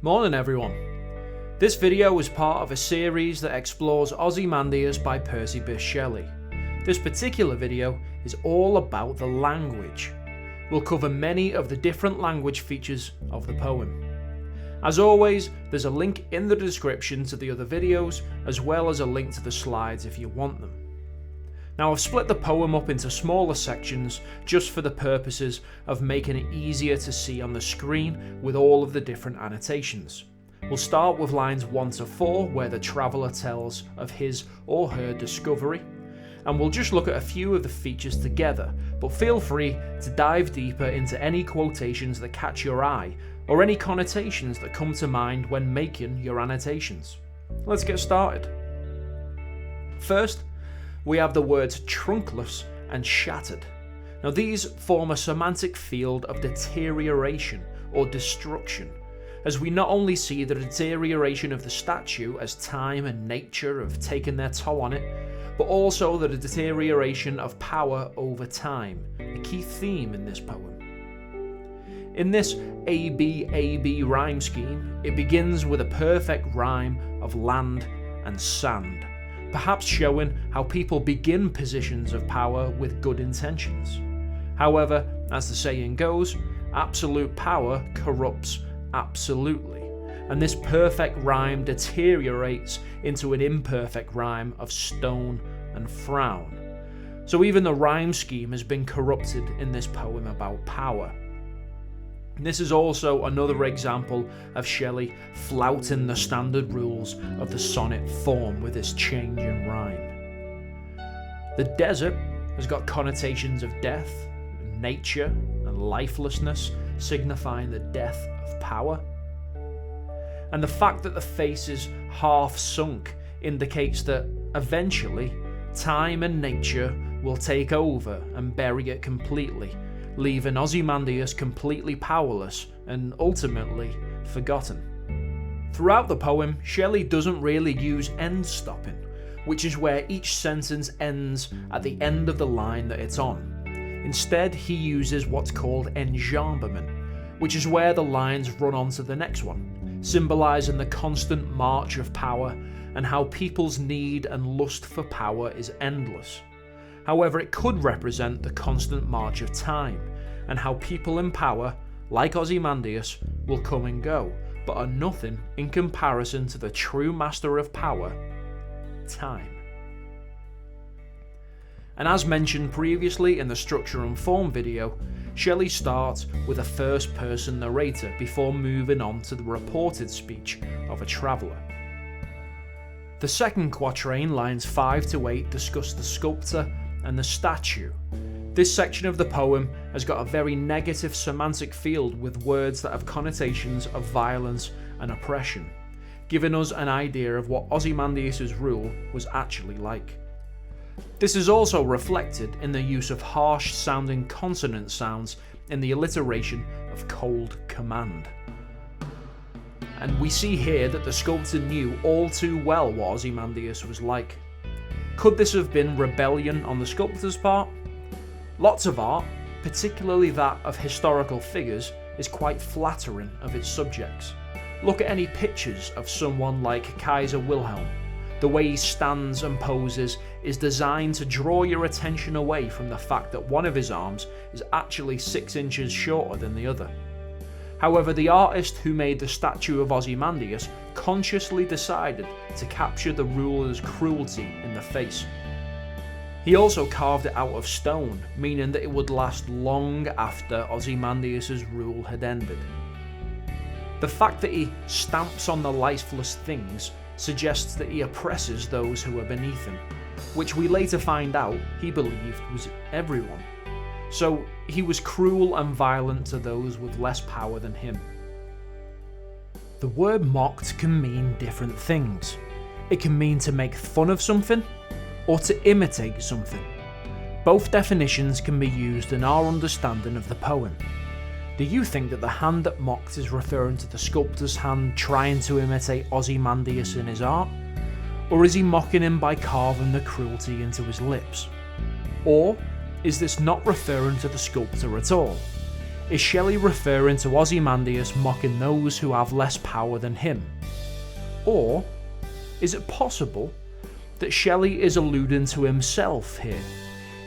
Morning everyone. This video is part of a series that explores Ozymandias by Percy Bysshe Shelley. This particular video is all about the language. We'll cover many of the different language features of the poem. As always, there's a link in the description to the other videos, as well as a link to the slides if you want them. Now I've split the poem up into smaller sections just for the purposes of making it easier to see on the screen with all of the different annotations. We'll start with lines 1 to 4 where the traveller tells of his or her discovery, and we'll just look at a few of the features together, but feel free to dive deeper into any quotations that catch your eye or any connotations that come to mind when making your annotations. Let's get started. First, we have the words trunkless and shattered. Now these form a semantic field of deterioration or destruction, as we not only see the deterioration of the statue as time and nature have taken their toll on it, but also the deterioration of power over time, a key theme in this poem. In this AB rhyme scheme, it begins with a perfect rhyme of land and sand, perhaps showing how people begin positions of power with good intentions. However, as the saying goes, absolute power corrupts absolutely, and this perfect rhyme deteriorates into an imperfect rhyme of stone and frown. So even the rhyme scheme has been corrupted in this poem about power. This is also another example of Shelley flouting the standard rules of the sonnet form with this change in rhyme. The desert has got connotations of death, nature, and lifelessness, signifying the death of power. And the fact that the face is half sunk indicates that eventually time and nature will take over and bury it completely, leaving Ozymandias completely powerless and ultimately forgotten. Throughout the poem, Shelley doesn't really use end stopping, which is where each sentence ends at the end of the line that it's on. Instead, he uses what's called enjambment, which is where the lines run on to the next one, symbolising the constant march of power and how people's need and lust for power is endless. However, it could represent the constant march of time, and how people in power, like Ozymandias, will come and go, but are nothing in comparison to the true master of power, time. And as mentioned previously in the structure and form video, Shelley starts with a first-person narrator before moving on to the reported speech of a traveller. The second quatrain, lines 5 to 8, discuss the sculptor and the statue. This section of the poem has got a very negative semantic field with words that have connotations of violence and oppression, giving us an idea of what Ozymandias' rule was actually like. This is also reflected in the use of harsh sounding consonant sounds in the alliteration of cold command. And we see here that the sculptor knew all too well what Ozymandias was like. Could this have been rebellion on the sculptor's part? Lots of art, particularly that of historical figures, is quite flattering of its subjects. Look at any pictures of someone like Kaiser Wilhelm. The way he stands and poses is designed to draw your attention away from the fact that one of his arms is actually 6 inches shorter than the other. However, the artist who made the statue of Ozymandias consciously decided to capture the ruler's cruelty in the face. He also carved it out of stone, meaning that it would last long after Ozymandias' rule had ended. The fact that he stamps on the lifeless things suggests that he oppresses those who are beneath him, which we later find out he believed was everyone. So he was cruel and violent to those with less power than him. The word mocked can mean different things. It can mean to make fun of something or to imitate something. Both definitions can be used in our understanding of the poem. Do you think that the hand that mocked is referring to the sculptor's hand trying to imitate Ozymandias in his art? Or is he mocking him by carving the cruelty into his lips? Or is this not referring to the sculptor at all? Is Shelley referring to Ozymandias mocking those who have less power than him? Or is it possible that Shelley is alluding to himself here?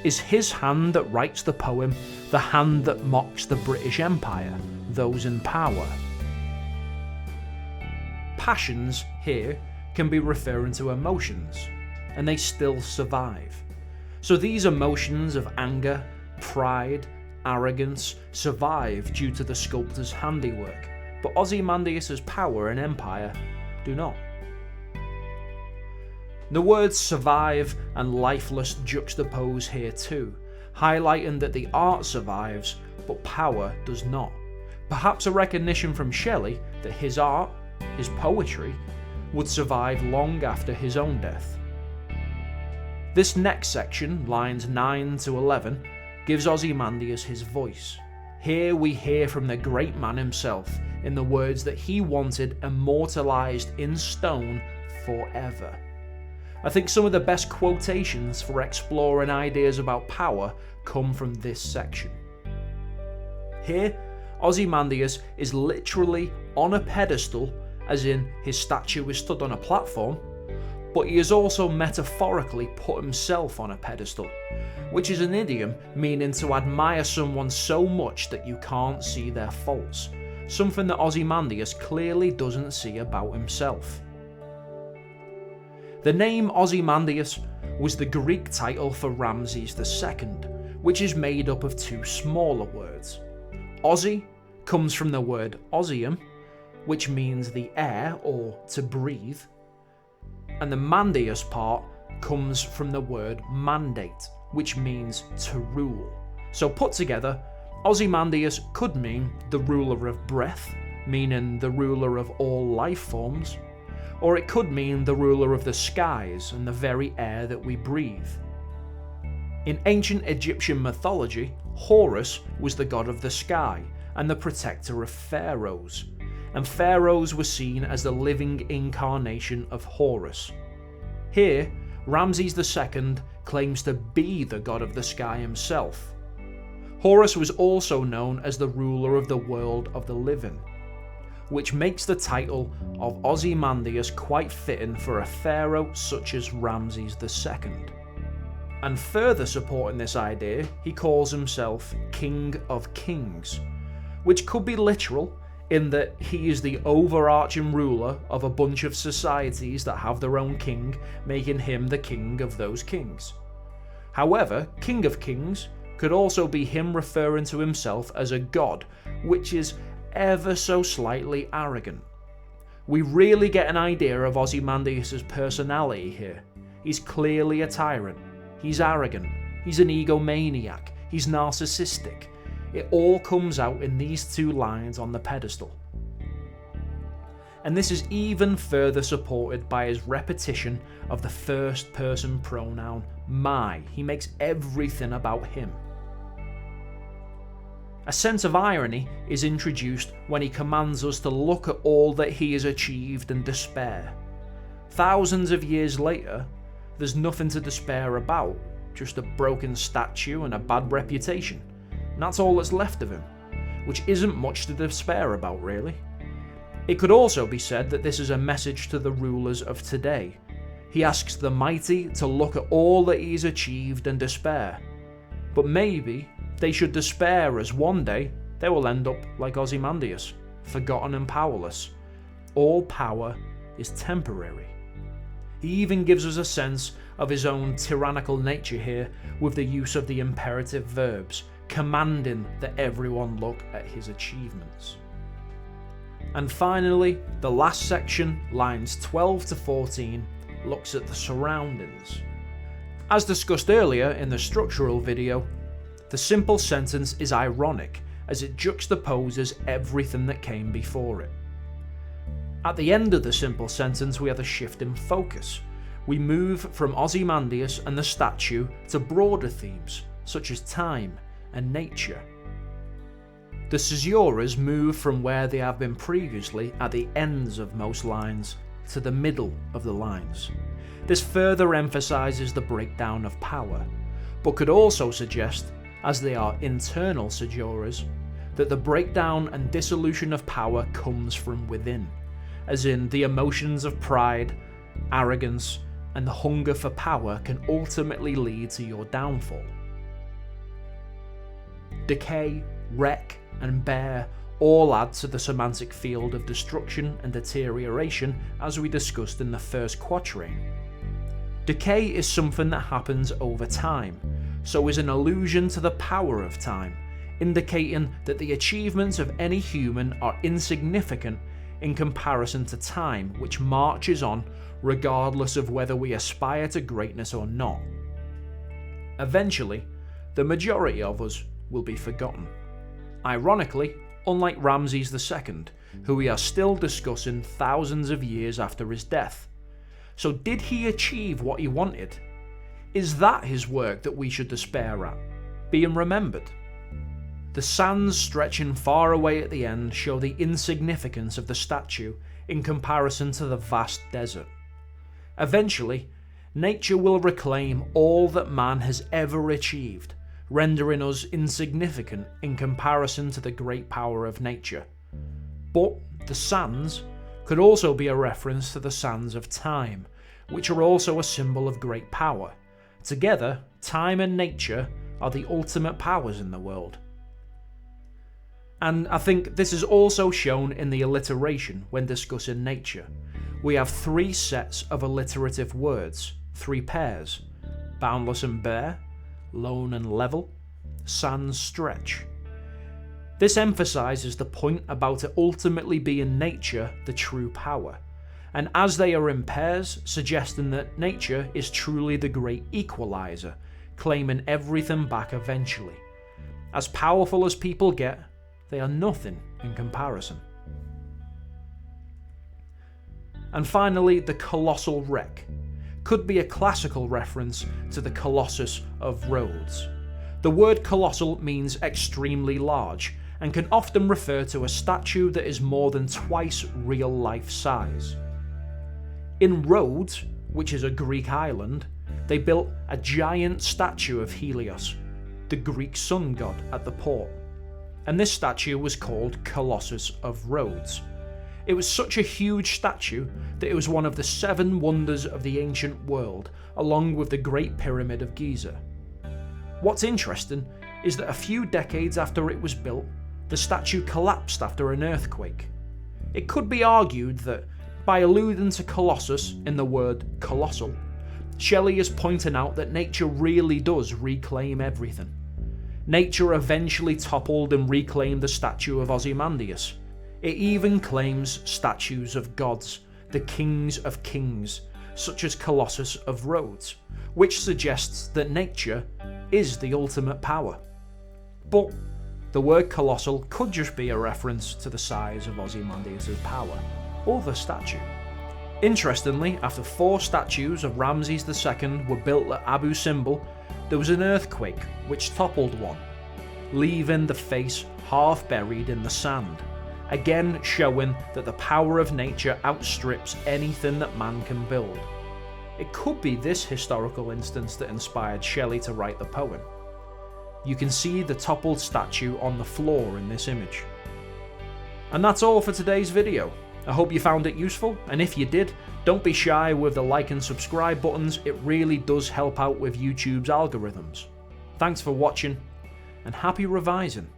Is his hand that writes the poem the hand that mocks the British Empire, those in power? Passions here can be referring to emotions, and they still survive. So these emotions of anger, pride, arrogance survive due to the sculptor's handiwork, but Ozymandias' power and empire do not. The words survive and lifeless juxtapose here too, highlighting that the art survives, but power does not. Perhaps a recognition from Shelley that his art, his poetry, would survive long after his own death. This next section, lines 9 to 11, gives Ozymandias his voice. Here we hear from the great man himself in the words that he wanted immortalised in stone forever. I think some of the best quotations for exploring ideas about power come from this section. Here, Ozymandias is literally on a pedestal, as in his statue is stood on a platform, but he has also metaphorically put himself on a pedestal, which is an idiom meaning to admire someone so much that you can't see their faults, something that Ozymandias clearly doesn't see about himself. The name Ozymandias was the Greek title for Ramses II, which is made up of two smaller words. Ozy comes from the word Ozium, which means the air or to breathe, and the Mandius part comes from the word mandate, which means to rule. So put together, Ozymandias could mean the ruler of breath, meaning the ruler of all life forms, or it could mean the ruler of the skies and the very air that we breathe. In ancient Egyptian mythology, Horus was the god of the sky and the protector of pharaohs, and pharaohs were seen as the living incarnation of Horus. Here, Ramses II claims to be the god of the sky himself. Horus was also known as the ruler of the world of the living, which makes the title of Ozymandias quite fitting for a pharaoh such as Ramses II. And further supporting this idea, he calls himself King of Kings, which could be literal in that he is the overarching ruler of a bunch of societies that have their own king, making him the king of those kings. However, King of Kings could also be him referring to himself as a god, which is ever so slightly arrogant. We really get an idea of Ozymandias' personality here. He's clearly a tyrant, he's arrogant, he's an egomaniac, he's narcissistic. It all comes out in these two lines on the pedestal. And this is even further supported by his repetition of the first person pronoun my. He makes everything about him. A sense of irony is introduced when he commands us to look at all that he has achieved and despair. Thousands of years later, there's nothing to despair about, just a broken statue and a bad reputation. And that's all that's left of him, which isn't much to despair about, really. It could also be said that this is a message to the rulers of today. He asks the mighty to look at all that he's achieved and despair. But maybe they should despair as one day they will end up like Ozymandias, forgotten and powerless. All power is temporary. He even gives us a sense of his own tyrannical nature here with the use of the imperative verbs, commanding that everyone look at his achievements. And finally, the last section, lines 12 to 14, looks at the surroundings. As discussed earlier in the structural video, the simple sentence is ironic as it juxtaposes everything that came before it. At the end of the simple sentence, we have a shift in focus. We move from Ozymandias and the statue to broader themes, such as time and nature. The caesuras move from where they have been previously at the ends of most lines to the middle of the lines. This further emphasises the breakdown of power, but could also suggest, as they are internal caesuras, that the breakdown and dissolution of power comes from within, as in the emotions of pride, arrogance, and the hunger for power can ultimately lead to your downfall. Decay, wreck, and bear all add to the semantic field of destruction and deterioration, as we discussed in the first quatrain. Decay is something that happens over time, so is an allusion to the power of time, indicating that the achievements of any human are insignificant in comparison to time, which marches on regardless of whether we aspire to greatness or not. Eventually, the majority of us will be forgotten. Ironically, unlike Ramses II, who we are still discussing thousands of years after his death. So did he achieve what he wanted? Is that his work that we should despair at, being remembered? The sands stretching far away at the end show the insignificance of the statue in comparison to the vast desert. Eventually, nature will reclaim all that man has ever achieved, rendering us insignificant in comparison to the great power of nature. But the sands could also be a reference to the sands of time, which are also a symbol of great power. Together, time and nature are the ultimate powers in the world. And I think this is also shown in the alliteration when discussing nature. We have 3 sets of alliterative words, 3 pairs: boundless and bare, lone and level, sans stretch. This emphasises the point about it ultimately being nature the true power, and as they are in pairs, suggesting that nature is truly the great equaliser, claiming everything back eventually. As powerful as people get, they are nothing in comparison. And finally, the colossal wreck could be a classical reference to the Colossus of Rhodes. The word colossal means extremely large and can often refer to a statue that is more than twice real life size. In Rhodes, which is a Greek island, they built a giant statue of Helios, the Greek sun god, at the port. And this statue was called Colossus of Rhodes. It was such a huge statue that it was one of the 7 wonders of the ancient world, along with the Great Pyramid of Giza. What's interesting is that a few decades after it was built, the statue collapsed after an earthquake. It could be argued that, by alluding to Colossus in the word colossal, Shelley is pointing out that nature really does reclaim everything. Nature eventually toppled and reclaimed the statue of Ozymandias. It even claims statues of gods, the kings of kings, such as Colossus of Rhodes, which suggests that nature is the ultimate power. But the word colossal could just be a reference to the size of Ozymandias' power, or the statue. Interestingly, after 4 statues of Ramses II were built at Abu Simbel, there was an earthquake which toppled one, leaving the face half buried in the sand, again showing that the power of nature outstrips anything that man can build. It could be this historical instance that inspired Shelley to write the poem. You can see the toppled statue on the floor in this image. And that's all for today's video. I hope you found it useful, and if you did, don't be shy with the like and subscribe buttons. It really does help out with YouTube's algorithms. Thanks for watching, and happy revising.